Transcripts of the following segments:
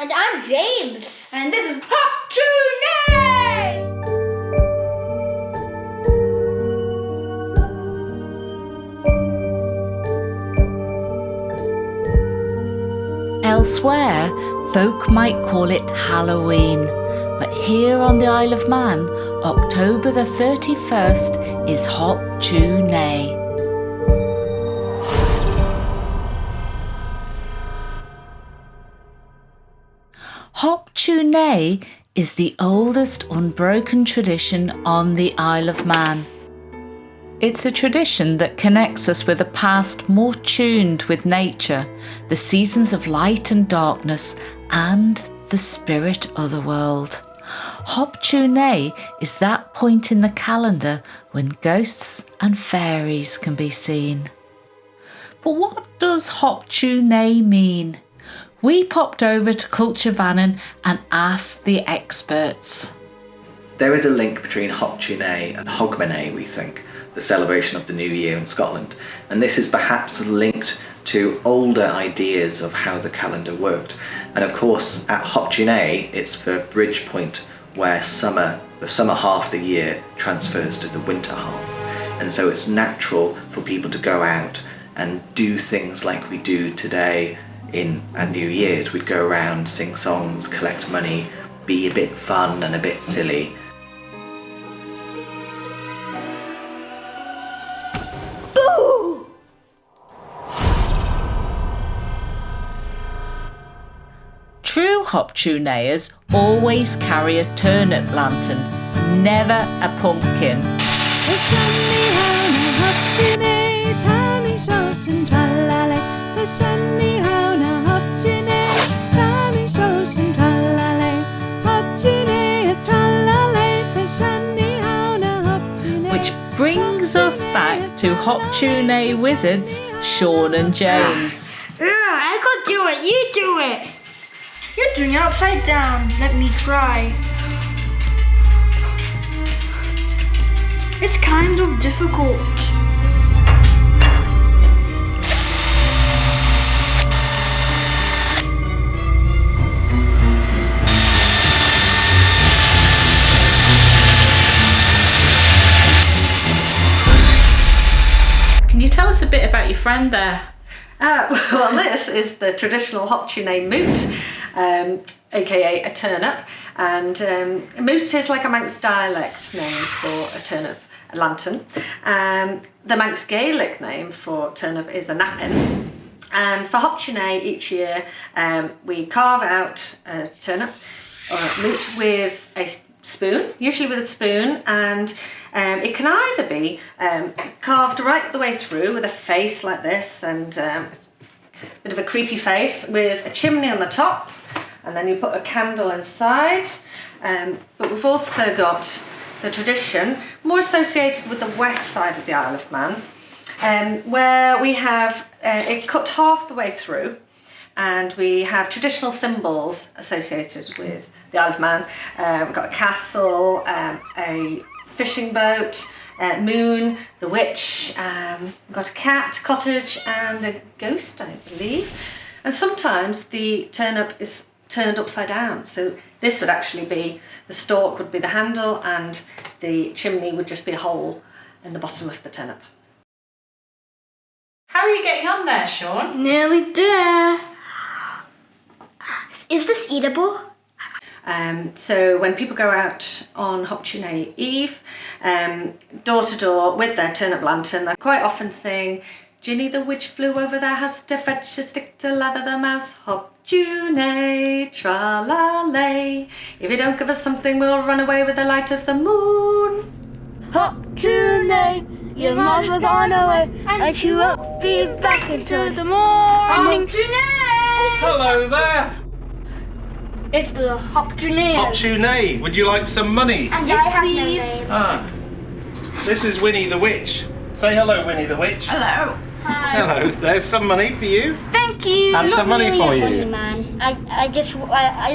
And I'm James. And this is Hop Tune! Elsewhere, folk might call it Halloween, but here on the Isle of Man, October the 31st is Hop Tune. Hop Tune is the oldest unbroken tradition on the Isle of Man. It's a tradition that connects us with a past more tuned with nature, the seasons of light and darkness, and the spirit otherworld. Hop Tune is that point in the calendar when ghosts and fairies can be seen. But what does Hop Tune mean? We popped over to Culture Vannin and asked the experts. There is a link between Hop Tune and Hogmanay, we think, the celebration of the New Year in Scotland, and this is perhaps linked to older ideas of how the calendar worked. And of course, at Hop Tune, it's the bridge point where the summer half of the year transfers to the winter half. And so it's natural for people to go out and do things like we do today at New Year's. We'd go around, sing songs, collect money, be a bit fun and a bit silly. Boo! True Hop Tuneers always carry a turnip lantern, never a pumpkin. Which brings us back to Hop Tune wizards Sean and James. I could do it. You do it. You're doing it upside down. Let me try. It's kind of difficult. Can you tell us a bit about your friend there? Well, this is the traditional Hop Tune moot, aka a turnip, and moot is like a Manx dialect name for a turnip lantern. The Manx Gaelic name for turnip is a nappin. And for Hop Tune each year, we carve out a turnip or a moot with a spoon, usually with a spoon, and it can either be carved right the way through with a face like this, and it's a bit of a creepy face with a chimney on the top, and then you put a candle inside. But we've also got the tradition more associated with the west side of the Isle of Man, where we have it cut half the way through, and we have traditional symbols associated with the Isle of Man. We've got a castle, a fishing boat, moon, the witch, we've got a cat, cottage, and a ghost, I believe. And sometimes the turnip is turned upside down. So this would actually be, the stalk would be the handle, and the chimney would just be a hole in the bottom of the turnip. How are you getting on there, Sean? Nearly there. Is this eatable? So when people go out on Hop Tune Eve, door to door with their turnip lantern, they quite often sing, Ginny the witch flew over their house to fetch a stick to lather the mouse. Hop Tune, tra-la-lay. If you don't give us something, we'll run away with the light of the moon. Hop Tune, your mother's gone away, and she won't be back until the morning. Hello there. It's the Hop Tune. Hop Tune, would you like some money? Yes, please. This is Winnie the Witch. Say hello, Winnie the Witch. Hello. Hello, there's some money for you. Thank you. And some money for you. Man.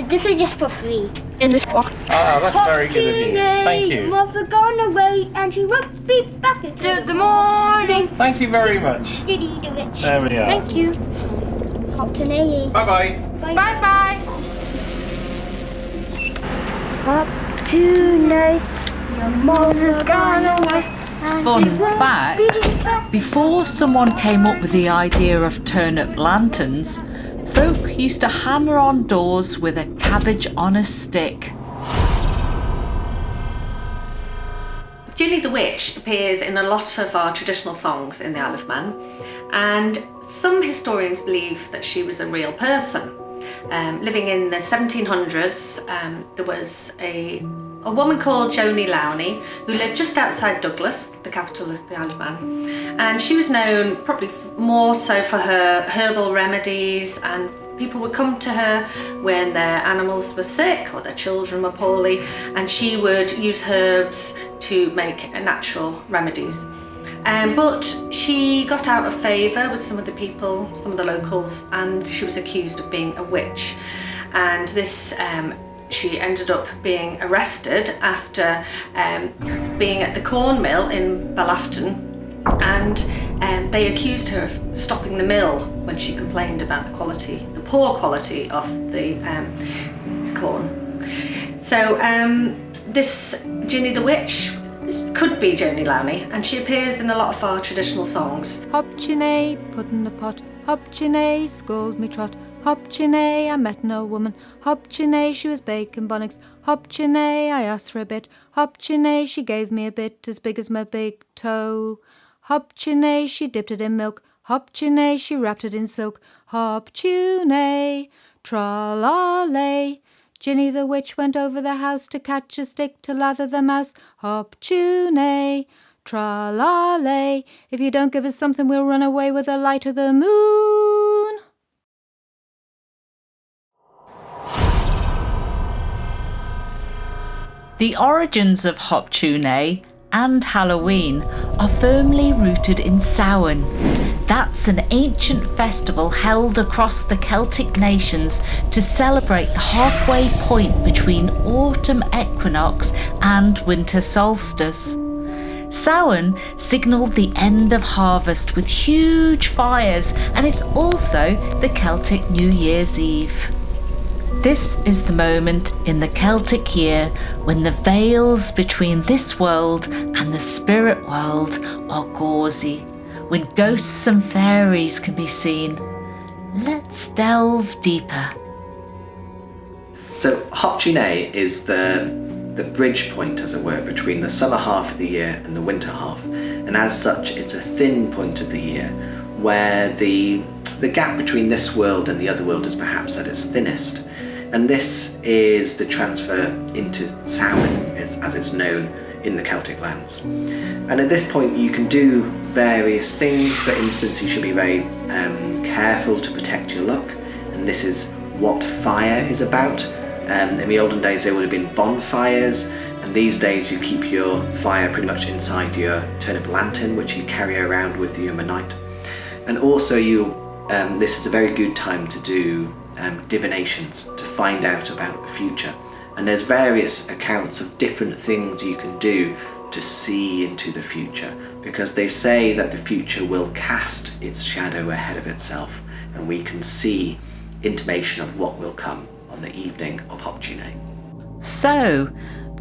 This is just for free. In this box. Ah, that's very good of you. Thank you. Mother gone away, and she won't be back until the morning. Thank you very much. Judy the witch. There we are. Thank you. Hop Tune. Bye-bye. Bye Bye bye. Hop tonight, your mother's gone away. Fun fact, before someone came up with the idea of turnip lanterns, folk used to hammer on doors with a cabbage on a stick. Ginny the Witch appears in a lot of our traditional songs in the Isle of Man, and some historians believe that she was a real person. Living in the 1700s, there was a woman called Joni Lowney who lived just outside Douglas, the capital of the Isle of Man, and she was known probably more so for her herbal remedies, and people would come to her when their animals were sick or their children were poorly, and she would use herbs to make natural remedies. But she got out of favour with some of the people, some of the locals, and she was accused of being a witch. And this, she ended up being arrested after being at the corn mill in Ballafton, and they accused her of stopping the mill when she complained about the poor quality of the corn. So this Ginny the Witch could be Joni Lowney, and she appears in a lot of our traditional songs. Hop Chinay, put in the pot. Hop Chinay, scold me trot. Hop Chinay, I met an old woman. Hop Chinay, she was baking bonnets. Hop Chinay, I asked for a bit. Hop Chinay, she gave me a bit as big as my big toe. Hop Chinay, she dipped it in milk. Hop Chinay, she wrapped it in silk. Hop Chinay, tra-la-lay. Ginny the Witch went over the house to catch a stick to lather the mouse. Hop Chinay, tra-la-lay. If you don't give us something, we'll run away with the light of the moon. The origins of Hop Chinay and Halloween are firmly rooted in Samhain. That's an ancient festival held across the Celtic nations to celebrate the halfway point between autumn equinox and winter solstice. Samhain signalled the end of harvest with huge fires, and it's also the Celtic New Year's Eve. This is the moment in the Celtic year when the veils between this world and the spirit world are gauzy, when ghosts and fairies can be seen. Let's delve deeper. So Hop Chinay is the bridge point, as it were, between the summer half of the year and the winter half, and as such it's a thin point of the year where the gap between this world and the other world is perhaps at its thinnest. And this is the transfer into Samhain, as it's known in the Celtic lands. And at this point you can do various things. For instance, you should be very careful to protect your luck, and this is what fire is about. In the olden days there would have been bonfires, and these days you keep your fire pretty much inside your turnip lantern, which you carry around with you in the night. And also this is a very good time to do divinations, to find out about the future. And there's various accounts of different things you can do to see into the future, because they say that the future will cast its shadow ahead of itself, and we can see intimation of what will come on the evening of Hop Chinay. So,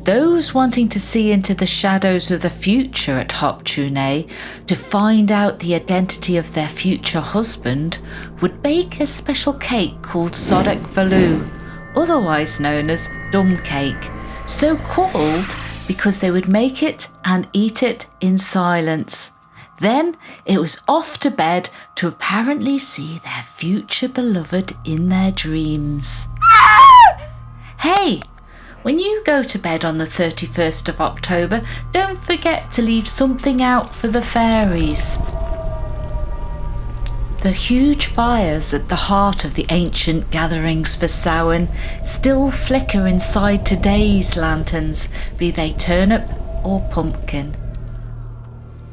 those wanting to see into the shadows of the future at Hop Chinay to find out the identity of their future husband would bake a special cake called Sodek Valú, otherwise known as dumb cake, so called because they would make it and eat it in silence. Then it was off to bed to apparently see their future beloved in their dreams. Hey! When you go to bed on the 31st of October, don't forget to leave something out for the fairies. The huge fires at the heart of the ancient gatherings for Samhain still flicker inside today's lanterns, be they turnip or pumpkin.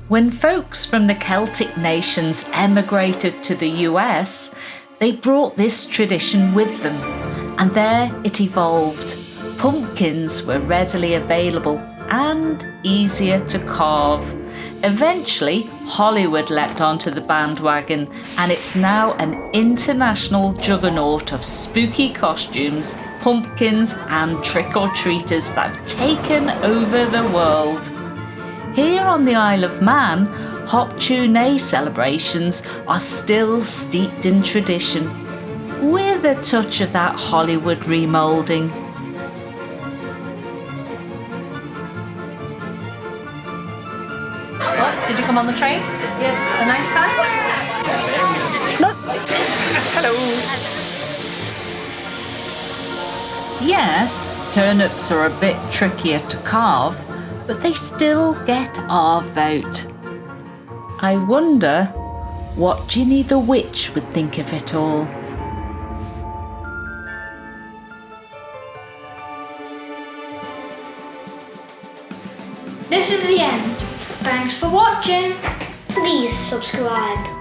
When folks from the Celtic nations emigrated to the US, they brought this tradition with them, and there it evolved. Pumpkins were readily available, and easier to carve. Eventually, Hollywood leapt onto the bandwagon, and it's now an international juggernaut of spooky costumes, pumpkins, and trick-or-treaters that have taken over the world. Here on the Isle of Man, Hop Tune celebrations are still steeped in tradition, with a touch of that Hollywood remoulding. What? Did you come on the train? Yes. A nice time? Hello. Yes, turnips are a bit trickier to carve, but they still get our vote. I wonder what Ginny the Witch would think of it all. This is the end. Thanks for watching. Please subscribe.